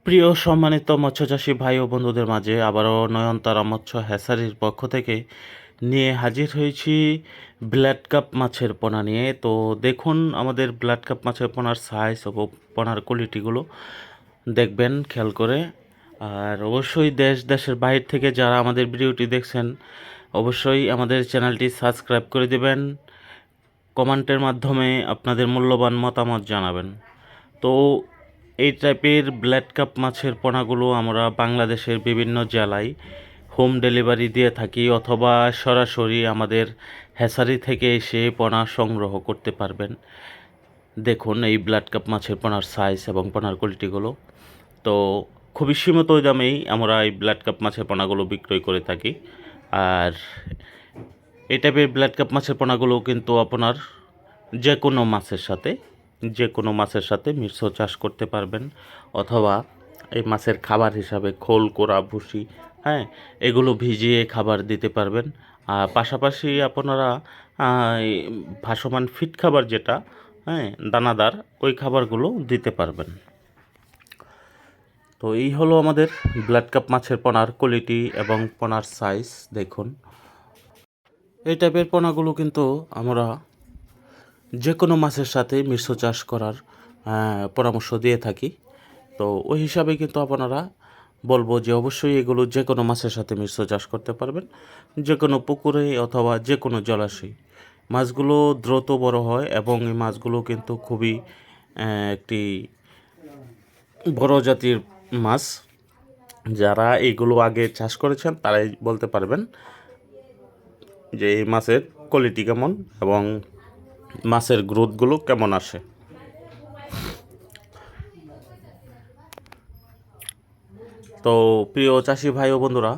প্রিয় সম্মানিত মৎস্যচাষী ভাই ও বন্ধুদের মাঝে আবারও নয়নতারা মৎস্য হ্যাচারির পক্ষ থেকে নিয়ে হাজির হয়েছি ব্ল্যাড কাপ মাছের পোনা নিয়ে। তো দেখুন আমাদের ব্ল্যাড কাপ মাছের পোনার সাইজ ও পোনার কোয়ালিটিগুলো দেখবেন খেয়াল করে। আর অবশ্যই দেশের বাইরে থেকে যারা আমাদের ভিডিওটি দেখছেন অবশ্যই আমাদের চ্যানেলটি সাবস্ক্রাইব করে দেবেন, কমেন্টের মাধ্যমে আপনাদের মূল্যবান মতামত জানাবেন। তো এই টাইপের ব্ল্যাড কাপ মাছের পোনাগুলো আমরা বাংলাদেশের বিভিন্ন জেলায় হোম ডেলিভারি দিয়ে থাকি, অথবা সরাসরি আমাদের হ্যাচারি থেকে এসে পোনা সংগ্রহ করতে পারবেন। দেখুন এই ব্ল্যাড কাপ মাছের পোনার সাইজ এবং পোনার কোয়ালিটিগুলো। তো খুবই সীমিত দামেই আমরা এই ব্ল্যাড কাপ মাছের পোনাগুলো বিক্রয় করে থাকি। আর এই টাইপের ব্ল্যাড কাপ মাছের পোনাগুলো কিন্তু আপনার যে কোনো মাছের সাথে মিশ্র চাষ করতে পারবেন, অথবা এই মাছের খাবার হিসাবে খোল কোরা ভুসি, হ্যাঁ, এগুলো ভিজিয়ে খাবার দিতে পারবেন। আর পাশাপাশি আপনারা এই ভাসমান ফিড খাবার যেটা, হ্যাঁ, দানাদার, ওই খাবারগুলো দিতে পারবেন। তো এই হলো আমাদের ব্ল্যাড কাপ মাছের পোনার কোয়ালিটি এবং পোনার সাইজ। দেখুন এই টাইপের পোনাগুলো কিন্তু আমরা যে কোনো মাছের সাথে মিশ্র চাষ করার পরামর্শ দিয়ে থাকি। তো ওই হিসাবে কিন্তু আপনারা বলবো যে অবশ্যই এগুলো যে কোনো মাছের সাথে মিশ্র চাষ করতে পারবেন, যে কোনো পুকুরে অথবা যে কোনো জলাশয়। মাছগুলো দ্রুত বড় হয় এবং এই মাছগুলো কিন্তু খুবই একটি বড় জাতির মাছ। যারা এগুলো আগে চাষ করেছেন তারাই বলতে পারবেন যে এই মাছের কোয়ালিটি কেমন এবং মাছের গ্রোথগুলো কেমন আসে। তো প্রিয় চাষি ভাই ও বন্ধুরা,